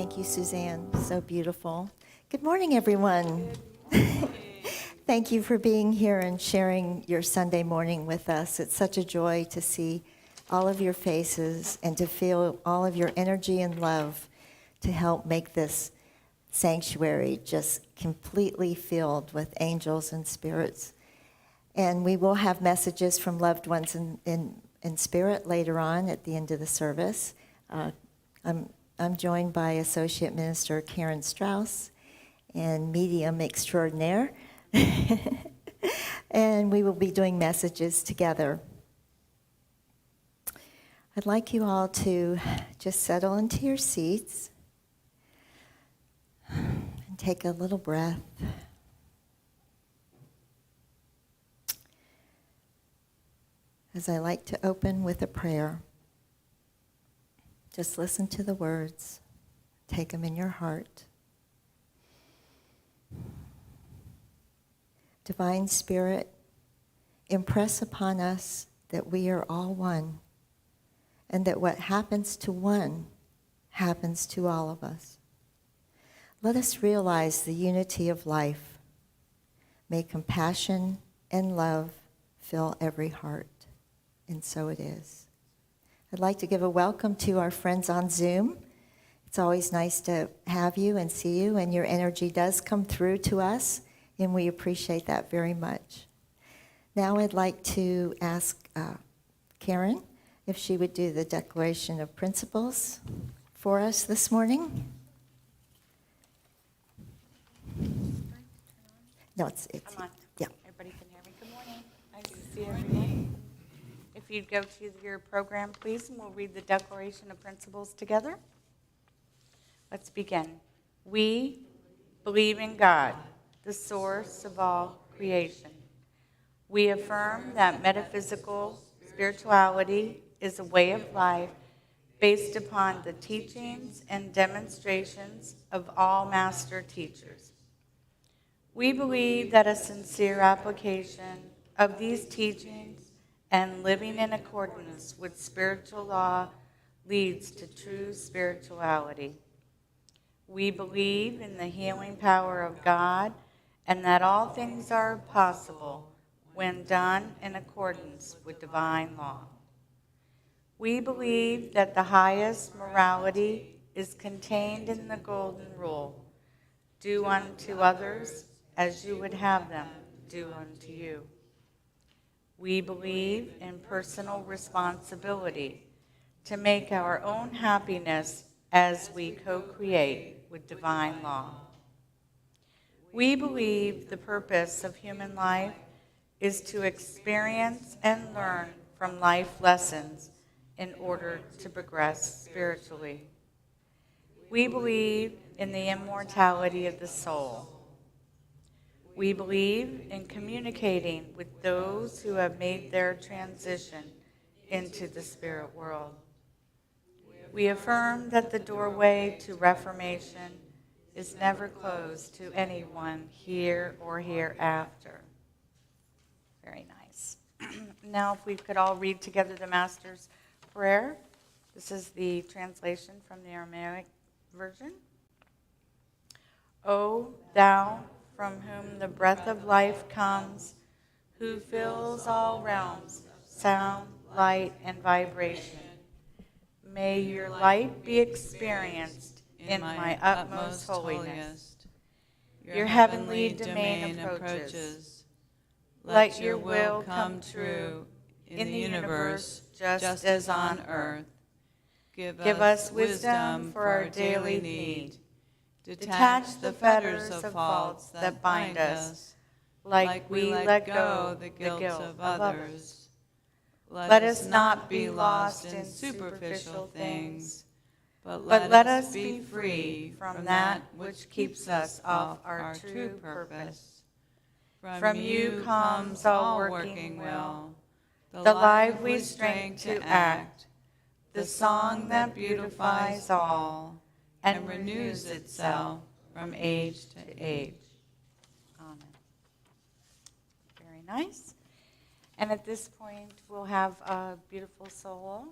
Thank you, Suzanne. So beautiful. Good morning, everyone. Thank you for being here and sharing your Sunday morning with us. It's such a joy to see all of your faces and to feel all of your energy and love to help make this sanctuary just completely filled with angels and spirits. And we will have messages from loved ones in spirit later on at the end of the service. I'm joined by Associate Minister Karen Strauss and medium extraordinaire. And we will be doing messages together. I'd like you all to just settle into your seats and take a little breath. As I like to open with a prayer, just listen to the words, take them in your heart. Divine Spirit, impress upon us that we are all one, and that what happens to one happens to all of us. Let us realize the unity of life. May compassion and love fill every heart, and so it is. I'd like to give a welcome to our friends on Zoom. It's always nice to have you and see you, and your energy does come through to us, and we appreciate that very much. Now I'd like to ask Karen if she would do the Declaration of Principles for us this morning. No, it's I'm on. yeah. Everybody can hear me. Good morning. Nice to see everyone. If you'd go to your program, please, and we'll read the Declaration of Principles together. Let's begin. We believe in God, the source of all creation. We affirm that metaphysical spirituality is a way of life based upon the teachings and demonstrations of all master teachers. We believe that a sincere application of these teachings and living in accordance with spiritual law leads to true spirituality. We believe in the healing power of God and that all things are possible when done in accordance with divine law. We believe that the highest morality is contained in the golden rule: do unto others as you would have them do unto you. We believe in personal responsibility to make our own happiness as we co-create with divine law. We believe the purpose of human life is to experience and learn from life lessons in order to progress spiritually. We believe in the immortality of the soul. We believe in communicating with those who have made their transition into the spirit world. We affirm that the doorway to reformation is never closed to anyone here or hereafter. Very nice. Now, if we could all read together the Master's Prayer. This is the translation from the Aramaic version. O thou from whom the breath of life comes, who fills all realms, sound, light, and vibration, may your light be experienced in my utmost holiness. Your heavenly domain approaches. Let your will come true in the universe just as on earth. Give us wisdom for our daily need. Detach the fetters of faults that bind us, like we let go the guilt of others. Let us not be lost in superficial things, but let us be free from that which keeps us off our true purpose. From you comes all working well, the lively strength to act, the song that beautifies all and renews itself from age to age. Amen. Very nice. And at this point, we'll have a beautiful solo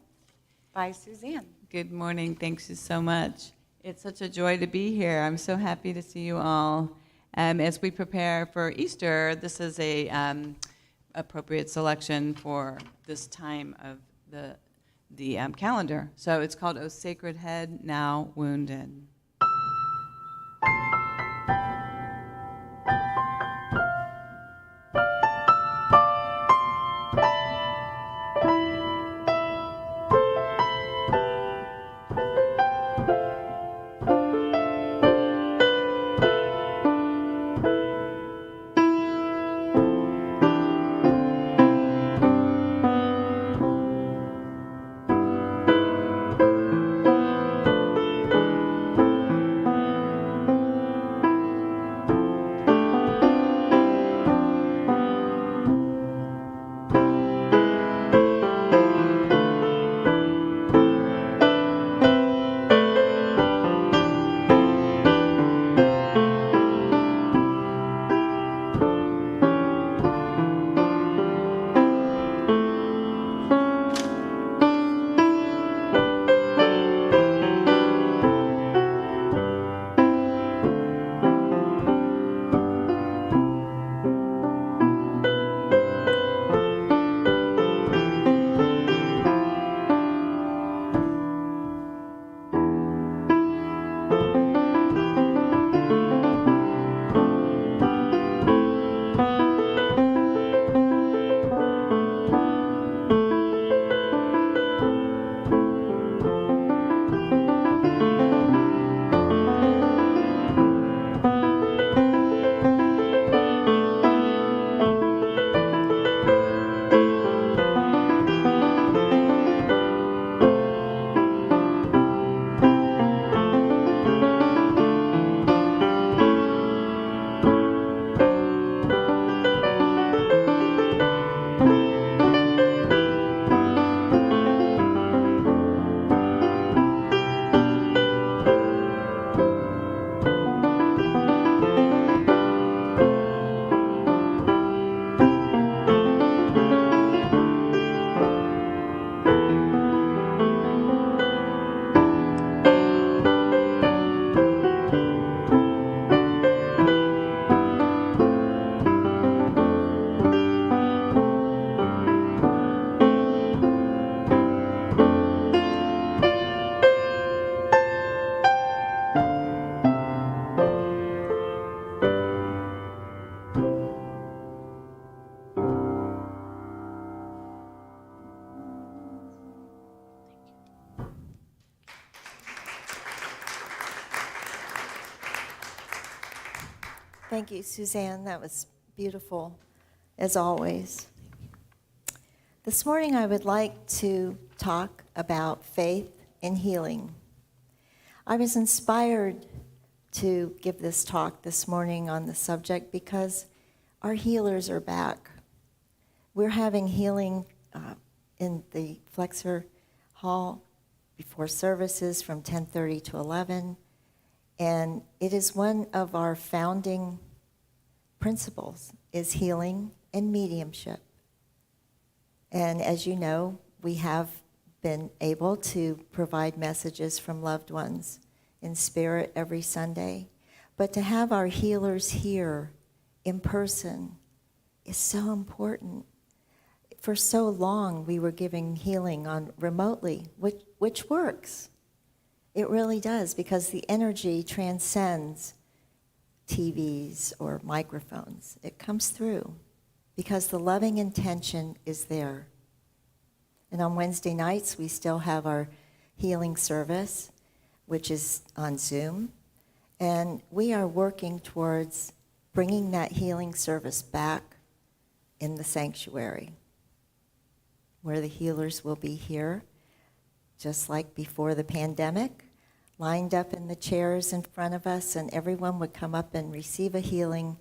by Suzanne. Good morning. Thanks you so much. It's such a joy to be here. I'm so happy to see you all. As we prepare for Easter, this is a appropriate selection for this time of the calendar. So it's called O Sacred Head, Now Wounded. Thank you, Suzanne. That was beautiful, as always. This morning, I would like to talk about faith and healing. I was inspired to give this talk this morning on the subject because our healers are back. We're having healing in the Flexor Hall before services from 10:30 to 11. And it is one of our founding principles, is healing and mediumship. And as you know, we have been able to provide messages from loved ones in spirit every Sunday. But to have our healers here in person is so important. For so long, we were giving healing on remotely, which works. It really does, because the energy transcends TVs or microphones. It comes through because the loving intention is there. And on Wednesday nights, we still have our healing service, which is on Zoom. And we are working towards bringing that healing service back in the sanctuary, where the healers will be here, just like before the pandemic, lined up in the chairs in front of us, and everyone would come up and receive a healing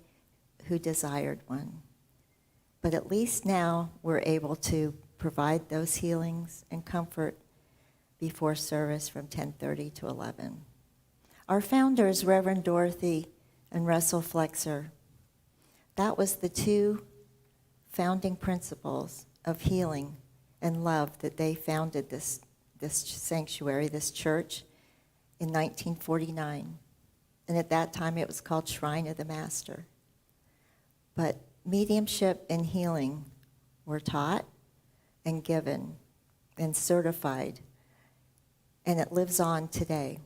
who desired one. But at least now we're able to provide those healings and comfort before service from 10:30 to 11. Our founders, Reverend Dorothy and Russell Flexor, that was the two founding principles of healing and love that they founded this sanctuary, this church, in 1949. And at that time, it was called Shrine of the Master. But mediumship and healing were taught and given and certified, and it lives on today.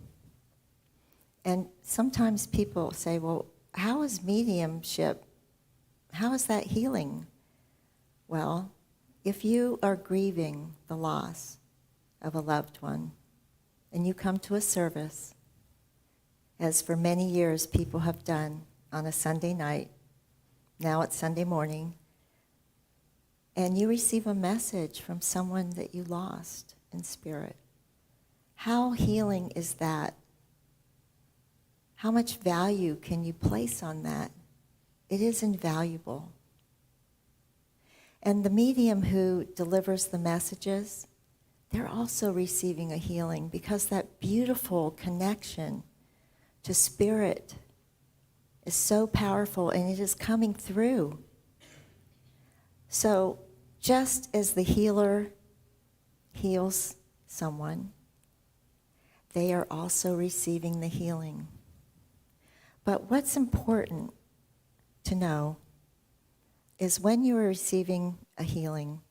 And sometimes people say, well, how is mediumship, how is that healing? Well, if you are grieving the loss of a loved one, and you come to a service, as for many years people have done on a Sunday night, now it's Sunday morning, and you receive a message from someone that you lost in spirit, how healing is that? How much value can you place on that? It is invaluable. And the medium who delivers the messages, they're also receiving a healing, because that beautiful connection to spirit is so powerful, and it is coming through. So just as the healer heals someone, they are also receiving the healing. But what's important to know is when you are receiving a healing,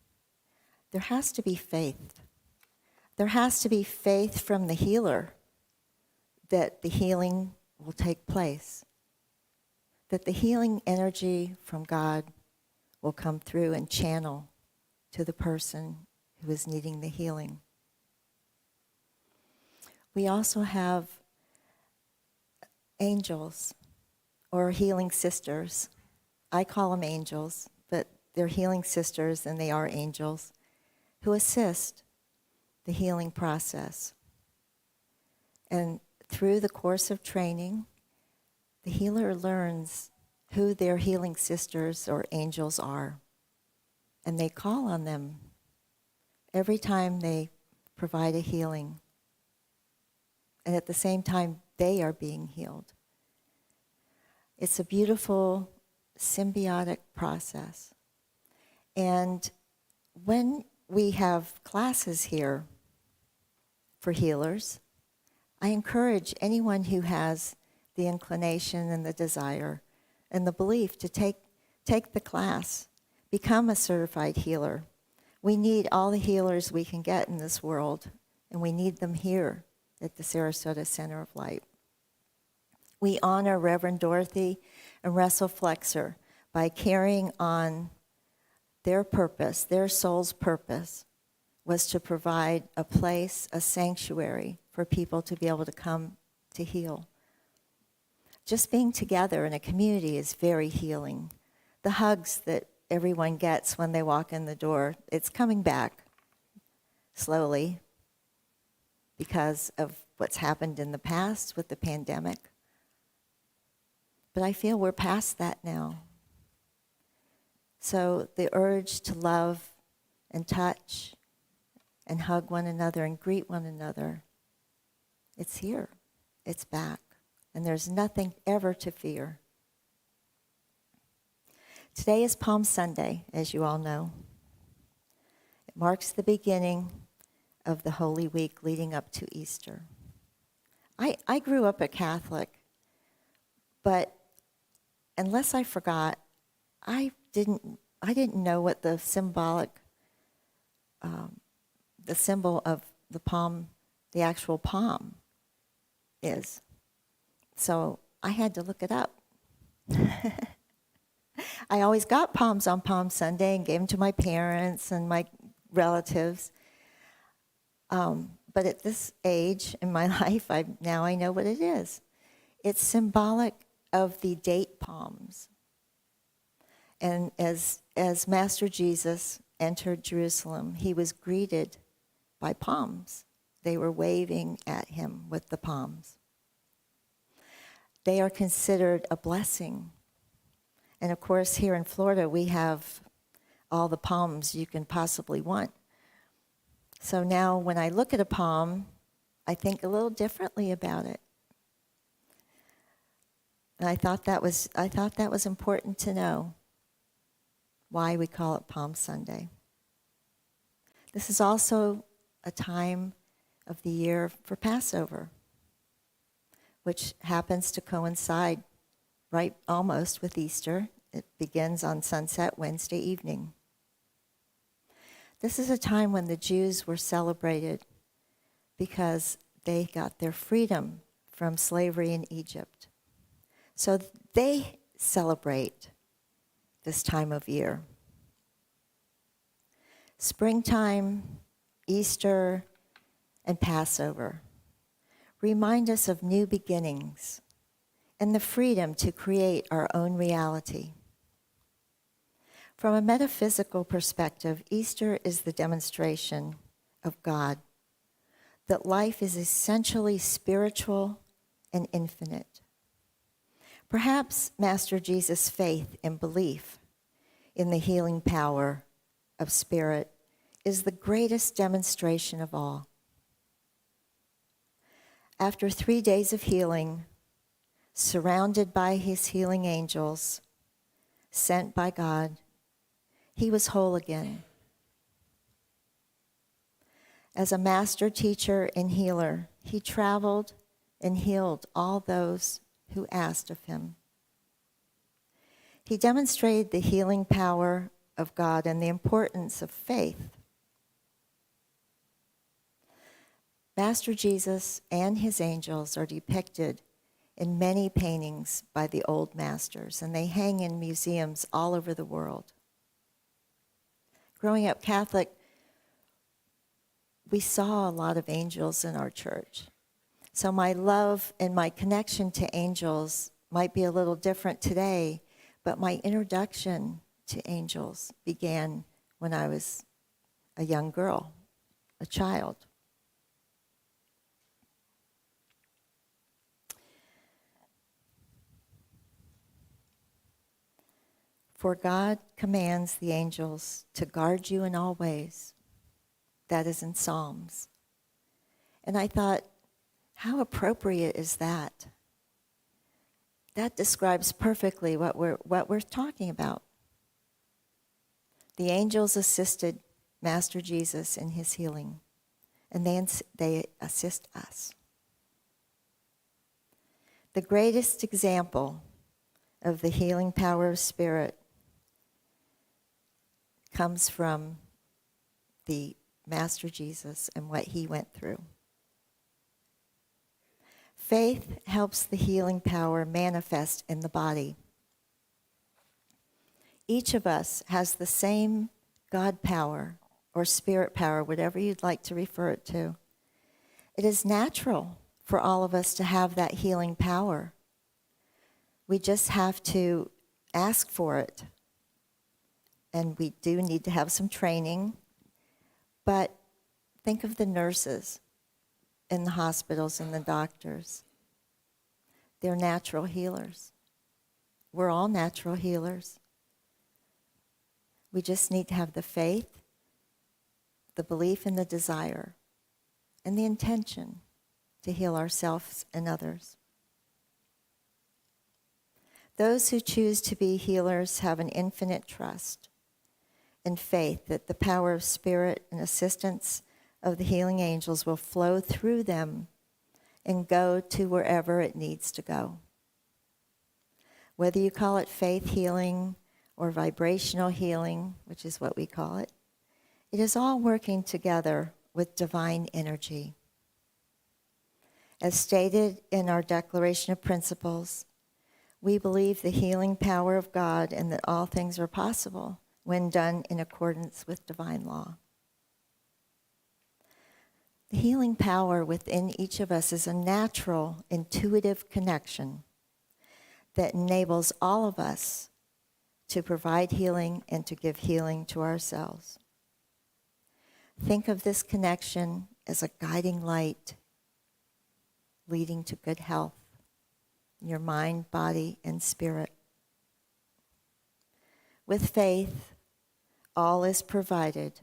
there has to be faith. There has to be faith from the healer that the healing will take place, that the healing energy from God will come through and channel to the person who is needing the healing. We also have angels or healing sisters. I call them angels, but they're healing sisters, and they are angels who assist the healing process. And through the course of training, the healer learns who their healing sisters or angels are, and they call on them every time they provide a healing. And at the same time, they are being healed. It's a beautiful symbiotic process. And when we have classes here for healers, I encourage anyone who has the inclination and the desire and the belief to take the class, become a certified healer. We need all the healers we can get in this world, and we need them here at the Sarasota Center of Light. We honor Reverend Dorothy and Russell Flexer by carrying on their purpose, their soul's purpose, was to provide a place, a sanctuary for people to be able to come to heal. Just being together in a community is very healing. The hugs that everyone gets when they walk in the door, it's coming back slowly because of what's happened in the past with the pandemic. But I feel we're past that now. So the urge to love and touch and hug one another and greet one another, it's here, it's back, and there's nothing ever to fear. Today is Palm Sunday, as you all know. It marks the beginning of the Holy Week leading up to Easter. I grew up a Catholic, but unless I forgot, I didn't know what the symbol of the palm, the actual palm, is. So I had to look it up. I always got palms on Palm Sunday and gave them to my parents and my relatives. But at this age in my life, now I know what it is. It's symbolic of the date palms. And as Master Jesus entered Jerusalem, he was greeted by palms. They were waving at him with the palms. They are considered a blessing. And of course, here in Florida, we have all the palms you can possibly want. So now when I look at a palm, I think a little differently about it. And I thought that was important to know why we call it Palm Sunday. This is also a time of the year for Passover. which happens to coincide right almost with Easter. It begins on sunset Wednesday evening. This is a time when the Jews were celebrated because they got their freedom from slavery in Egypt. So they celebrate this time of year. Springtime, Easter, and Passover remind us of new beginnings and the freedom to create our own reality. From a metaphysical perspective, Easter is the demonstration of God, that life is essentially spiritual and infinite. Perhaps Master Jesus' faith and belief in the healing power of spirit is the greatest demonstration of all. After 3 days of healing, surrounded by his healing angels, sent by God, he was whole again. As a master teacher and healer, he traveled and healed all those who asked of him. He demonstrated the healing power of God and the importance of faith. Master Jesus and his angels are depicted in many paintings by the old masters, and they hang in museums all over the world. Growing up Catholic, we saw a lot of angels in our church. So my love and my connection to angels might be a little different today, but my introduction to angels began when I was a young girl, a child. For God commands the angels to guard you in all ways. That is in Psalms. And I thought, how appropriate is that? That describes perfectly what we're talking about. The angels assisted Master Jesus in his healing, and they assist us. The greatest example of the healing power of spirit comes from the Master Jesus and what he went through. Faith helps the healing power manifest in the body. Each of us has the same God power or spirit power, whatever you'd like to refer it to. It is natural for all of us to have that healing power. We just have to ask for it. And we do need to have some training. But think of the nurses in the hospitals and the doctors. They're natural healers. We're all natural healers. We just need to have the faith, the belief and the desire, and the intention to heal ourselves and others. Those who choose to be healers have an infinite trust and faith that the power of spirit and assistance of the healing angels will flow through them and go to wherever it needs to go. Whether you call it faith healing or vibrational healing, which is what we call it, it is all working together with divine energy. As stated in our Declaration of Principles, we believe the healing power of God and that all things are possible when done in accordance with divine law. The healing power within each of us is a natural, intuitive connection that enables all of us to provide healing and to give healing to ourselves. Think of this connection as a guiding light leading to good health in your mind, body, and spirit. With faith, all is provided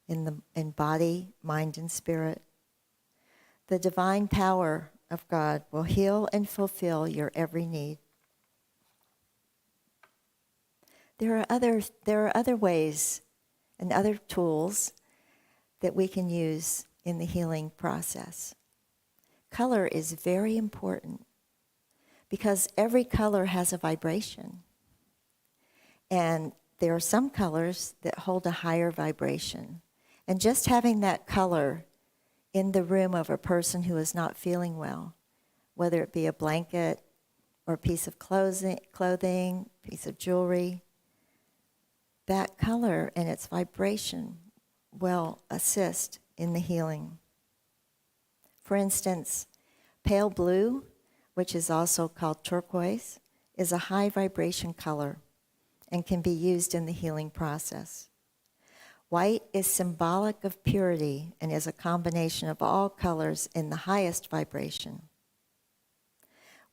in body, mind, and spirit. The divine power of God will heal and fulfill your every need. There are other ways and other tools that we can use in the healing process. color is very important because every color has a vibration. And there are some colors that hold a higher vibration. And just having that color in the room of a person who is not feeling well, whether it be a blanket or a piece of clothing, piece of jewelry, that color and its vibration will assist in the healing. For instance, pale blue, which is also called turquoise, is a high vibration color and can be used in the healing process. White is symbolic of purity and is a combination of all colors in the highest vibration.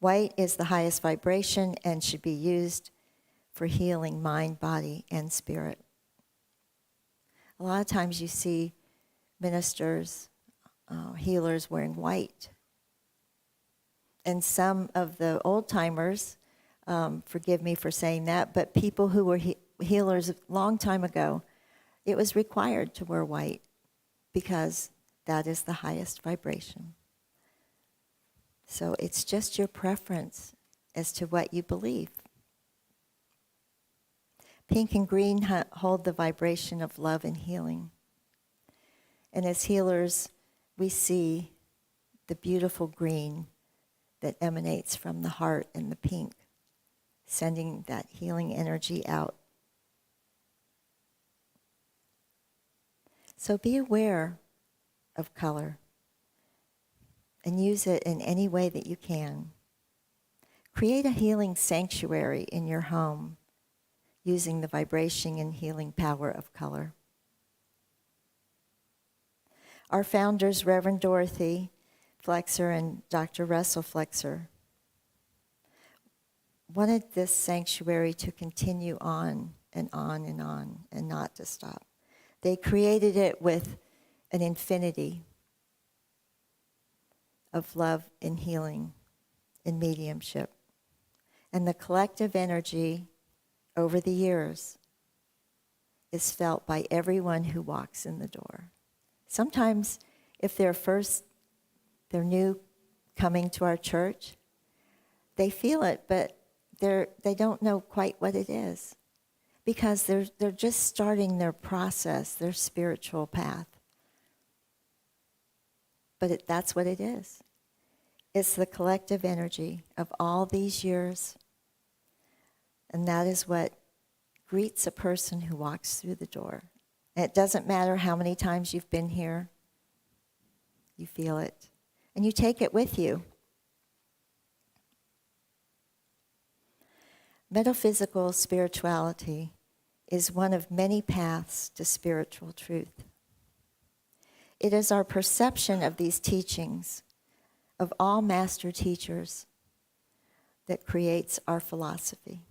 White is the highest vibration and should be used for healing mind, body, and spirit. A lot of times you see ministers, healers wearing white. And some of the old timers, forgive me for saying that, but people who were healers a long time ago, it was required to wear white because that is the highest vibration. So it's just your preference as to what you believe. Pink and green hold the vibration of love and healing. And as healers, we see the beautiful green that emanates from the heart and the pink, sending that healing energy out. So be aware of color and use it in any way that you can. Create a healing sanctuary in your home using the vibration and healing power of color. Our founders, Reverend Dorothy Flexer and Dr. Russell Flexer, wanted this sanctuary to continue on and on and on and not to stop. They created it with an infinity of love and healing and mediumship. And the collective energy over the years is felt by everyone who walks in the door. Sometimes if they're new coming to our church, they feel it, but they don't know quite what it is because they're just starting their process, their spiritual path. But that's what it is. It's the collective energy of all these years, and that is what greets a person who walks through the door. And it doesn't matter how many times you've been here, you feel it, and you take it with you. Metaphysical spirituality is one of many paths to spiritual truth. It is our perception of these teachings of all master teachers that creates our philosophy.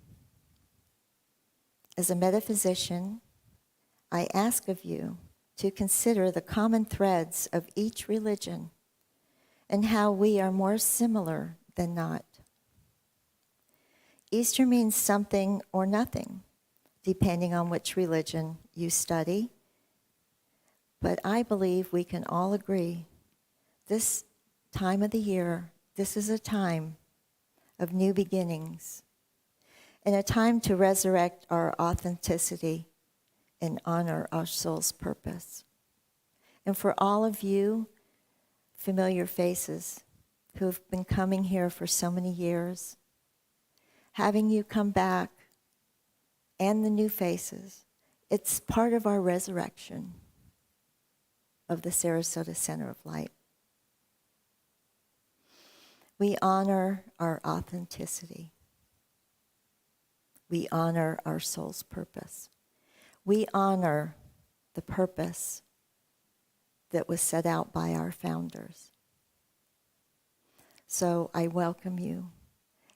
As a metaphysician, I ask of you to consider the common threads of each religion and how we are more similar than not. Easter means something or nothing, depending on which religion you study. But I believe we can all agree this time of the year, this is a time of new beginnings and a time to resurrect our authenticity and honor our soul's purpose. And for all of you familiar faces who have been coming here for so many years, having you come back and the new faces, it's part of our resurrection of the Sarasota Center of Light. We honor our authenticity. We honor our soul's purpose. We honor the purpose that was set out by our founders. So I welcome you.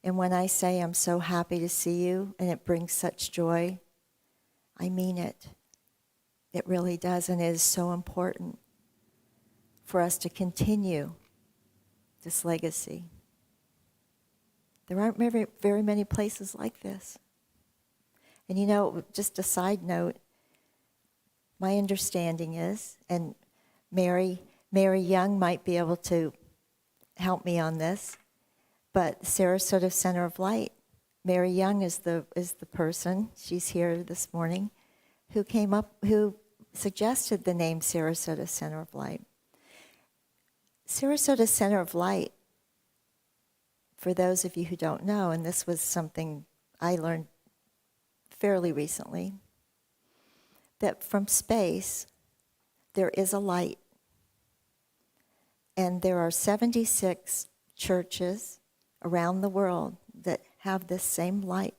And when I say I'm so happy to see you and it brings such joy, I mean it. It really does, and it is so important for us to continue this legacy. There aren't very many places like this. And you know, just a side note, my understanding is, and Mary Young might be able to help me on this, but Sarasota Center of Light. Mary Young is the person, she's here this morning, who suggested the name Sarasota Center of Light. Sarasota Center of Light, for those of you who don't know, and this was something I learned fairly recently, that from space there is a light. And there are 76 churches around the world that have this same light.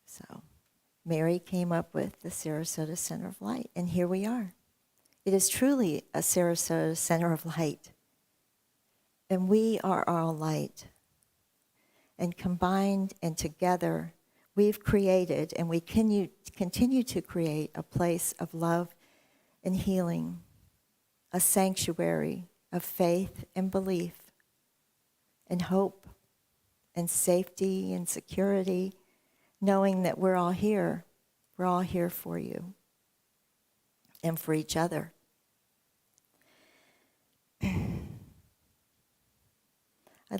So Mary came up with the Sarasota Center of Light, and here we are. It is truly a Sarasota Center of Light. And we are all light. And combined and together, we've created, and we continue to create, a place of love and healing, a sanctuary of faith and belief and hope and safety and security, knowing that we're all here. We're all here for you and for each other. I'd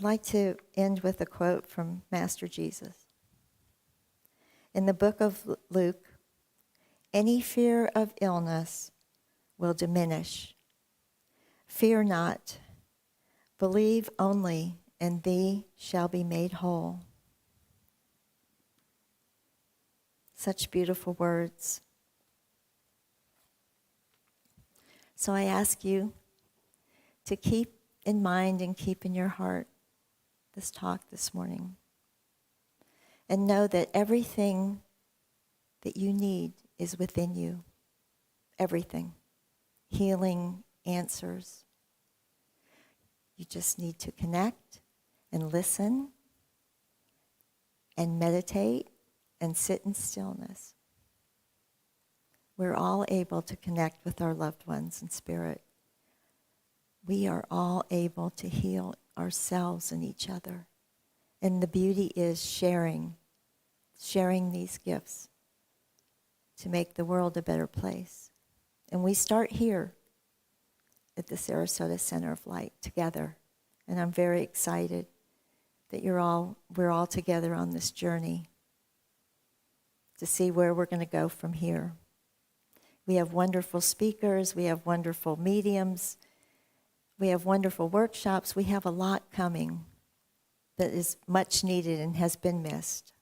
like to end with a quote from Master Jesus. In the book of Luke, any fear of illness will diminish. Fear not, believe only, and thee shall be made whole. Such beautiful words. So I ask you to keep in mind and keep in your heart this talk this morning. And know that everything that you need is within you. Everything. Healing, answers. You just need to connect and listen and meditate and sit in stillness. We're all able to connect with our loved ones in spirit. We are all able to heal ourselves and each other. And the beauty is sharing these gifts to make the world a better place. And we start here at the Sarasota Center of Light together. And I'm very excited that we're all together on this journey to see where we're going to go from here. We have wonderful speakers, we have wonderful mediums, we have wonderful workshops, we have a lot coming that is much needed and has been missed.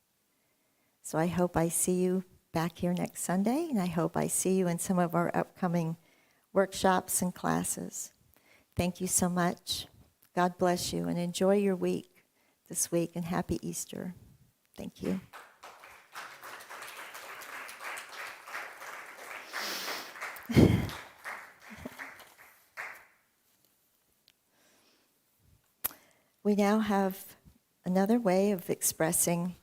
So I hope I see you back here next Sunday, and I hope I see you in some of our upcoming workshops and classes. Thank you so much. God bless you, and enjoy your week this week, and happy Easter. Thank you. We now have another way of expressing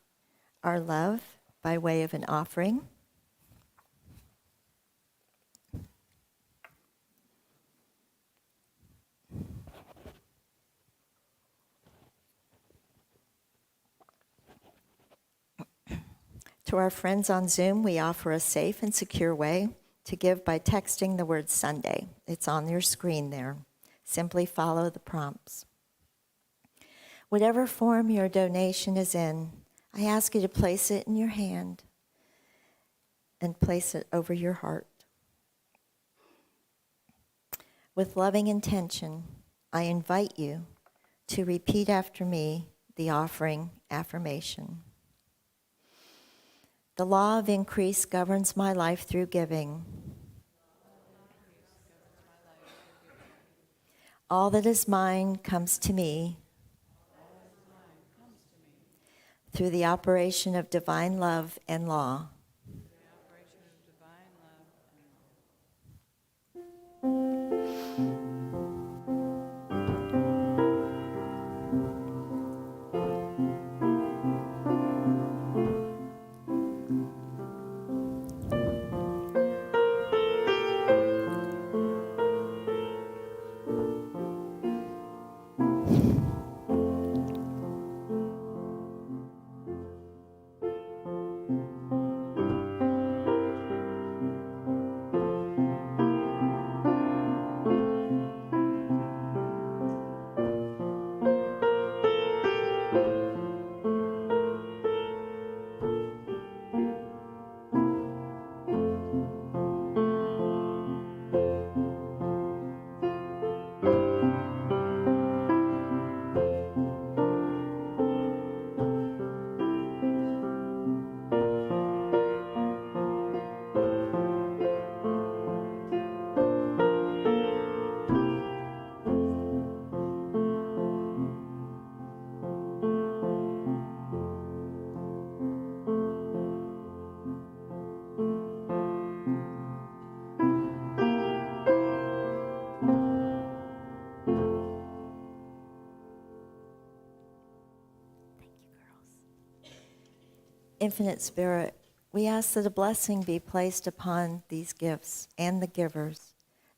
our love by way of an offering. To our friends on Zoom, we offer a safe and secure way to give by texting the word Sunday. It's on your screen there. Simply follow the prompts. Whatever form your donation is in, I ask you to place it in your hand and place it over your heart. With loving intention, I invite you to repeat after me the offering affirmation. The law of increase governs my life through giving. All that is mine comes to me through the operation of divine love and law. Infinite Spirit, we ask that a blessing be placed upon these gifts and the givers,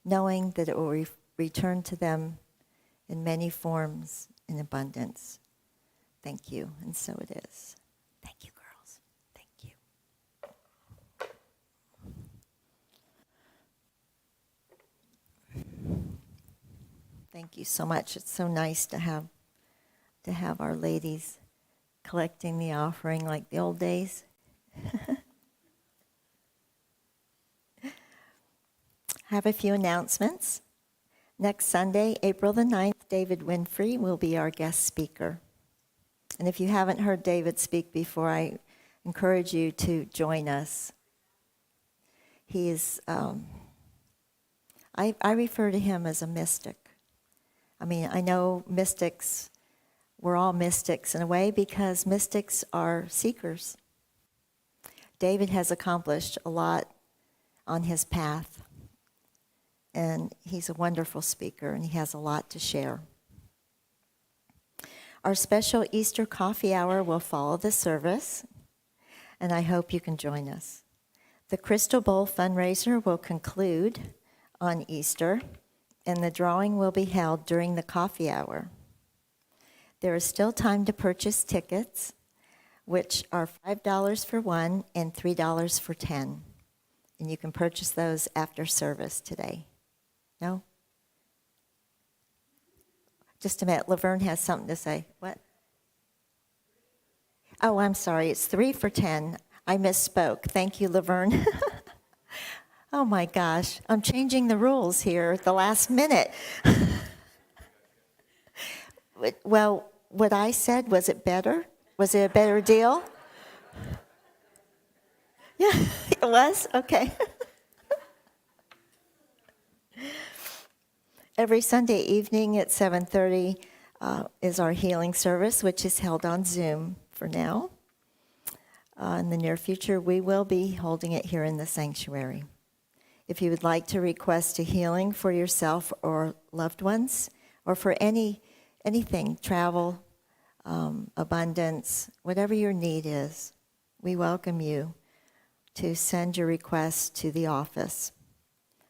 knowing that it will return to them in many forms in abundance. Thank you, and so it is. Thank you, girls. Thank you. Thank you so much. It's so nice to have our ladies collecting the offering like the old days. Have a few announcements. Next Sunday, April the 9th, David Winfrey will be our guest speaker. And if you haven't heard David speak before, I encourage you to join us. He is, I refer to him as a mystic. I mean, I know mystics, we're all mystics in a way because mystics are seekers. David has accomplished a lot on his path, and he's a wonderful speaker, and he has a lot to share. Our special Easter coffee hour will follow the service, and I hope you can join us. The Crystal Bowl fundraiser will conclude on Easter, and the drawing will be held during the coffee hour. There is still time to purchase tickets, which are $5 for one and $3 for 10. And you can purchase those after service today. No? Just a minute. Laverne has something to say. What? Oh, I'm sorry. It's 3 for 10. I misspoke. Thank you, Laverne. Oh, my gosh. I'm changing the rules here at the last minute. Well, what I said, was it better? Was it a better deal? Yeah, it was? Okay. Every Sunday evening at 7:30 is our healing service, which is held on Zoom for now. In the near future, we will be holding it here in the sanctuary. If you would like to request a healing for yourself or loved ones, or for anything, travel, abundance, whatever your need is, we welcome you to send your request to the office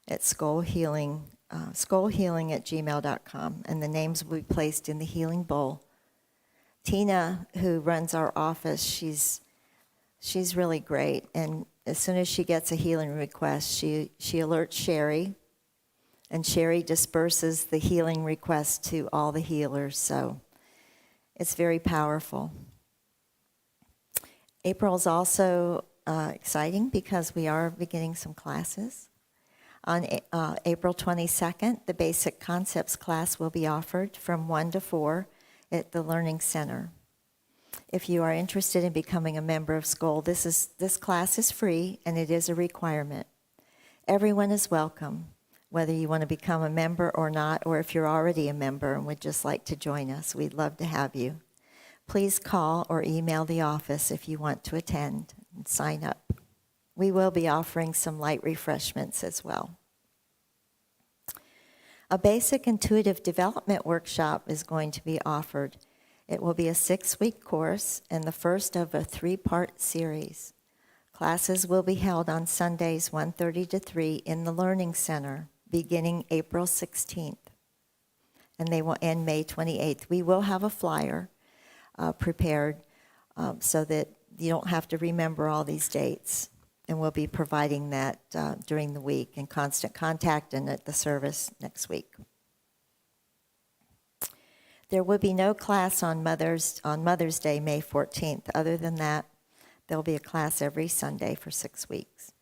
at skullhealing@gmail.com, and the names will be placed in the healing bowl. Tina, who runs our office, she's really great, and as soon as she gets a healing request, she alerts Sherry, and Sherry disperses the healing request to all the healers, so it's very powerful. April is also exciting because we are beginning some classes. On April 22nd, the Basic Concepts class will be offered from 1 to 4 at the Learning Center. If you are interested in becoming a member of SCOL, this class is free and it is a requirement. Everyone is welcome, whether you want to become a member or not, or if you're already a member and would just like to join us, we'd love to have you. Please call or email the office if you want to attend and sign up. We will be offering some light refreshments as well. A basic intuitive development workshop is going to be offered. It will be a 6-week course and the first of a 3-part series. Classes will be held on Sundays 1:30 to 3 in the Learning Center beginning April 16th, and they will end May 28th. We will have a flyer prepared so that you don't have to remember all these dates, and we'll be providing that during the week in constant contact and at the service next week. There will be no class on Mother's Day, May 14th. Other than that, there'll be a class every Sunday for 6 weeks.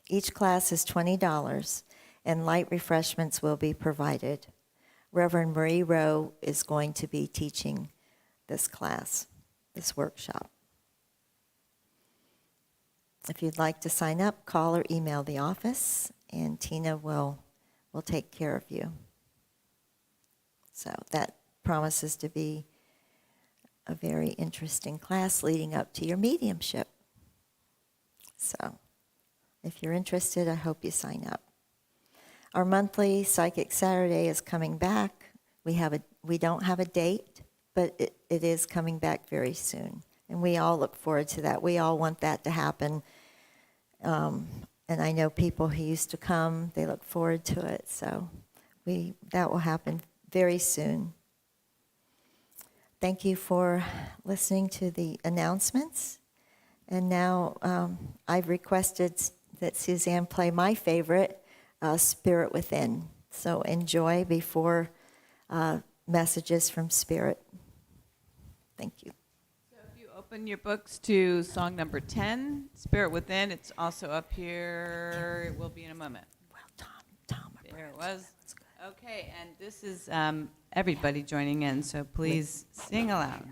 Each class is $20, and light refreshments will be provided. Reverend Marie Rowe is going to be teaching this class, this workshop. If you'd like to sign up, call or email the office, and Tina will take care of you. So that promises to be a very interesting class leading up to your mediumship. So if you're interested, I hope you sign up. Our monthly Psychic Saturday is coming back. We don't have a date, but it is coming back very soon. And we all look forward to that. We all want that to happen. And I know people who used to come, they look forward to it. So that will happen very soon. Thank you for listening to the announcements. And now I've requested that Suzanne play my favorite, Spirit Within. So enjoy before messages from Spirit. Thank you. So if you open your books to song number 10, Spirit Within, it's also up here. It will be in a moment. Well, Tom. There it was. Okay, and this is everybody joining in, so please sing aloud.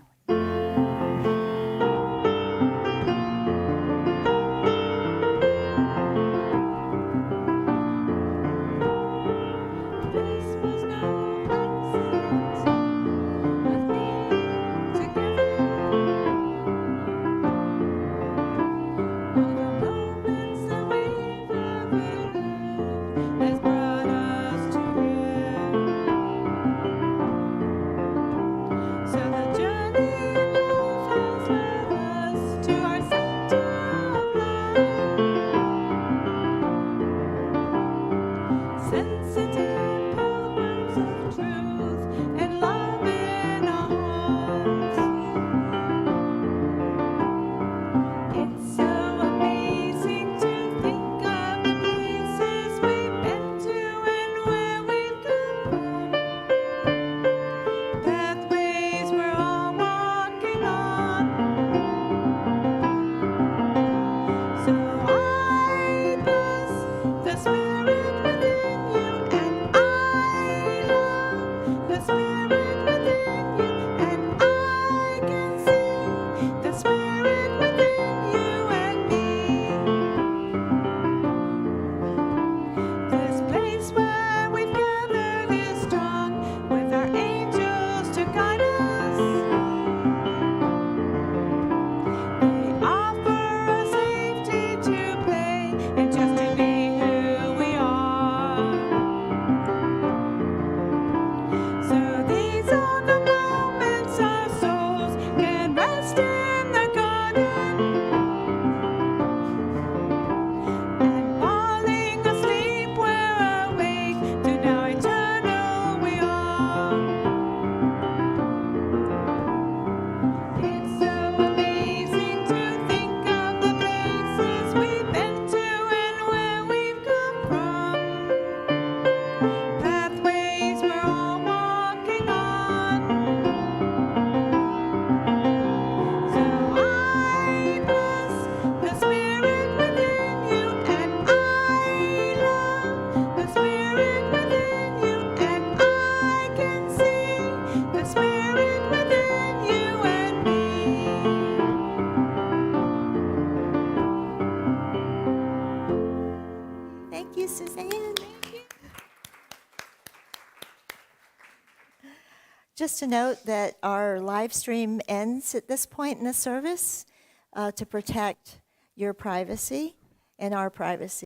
Thank you, Suzanne. Thank you. Just to note that our live stream ends at this point in the service to protect your privacy and our privacy.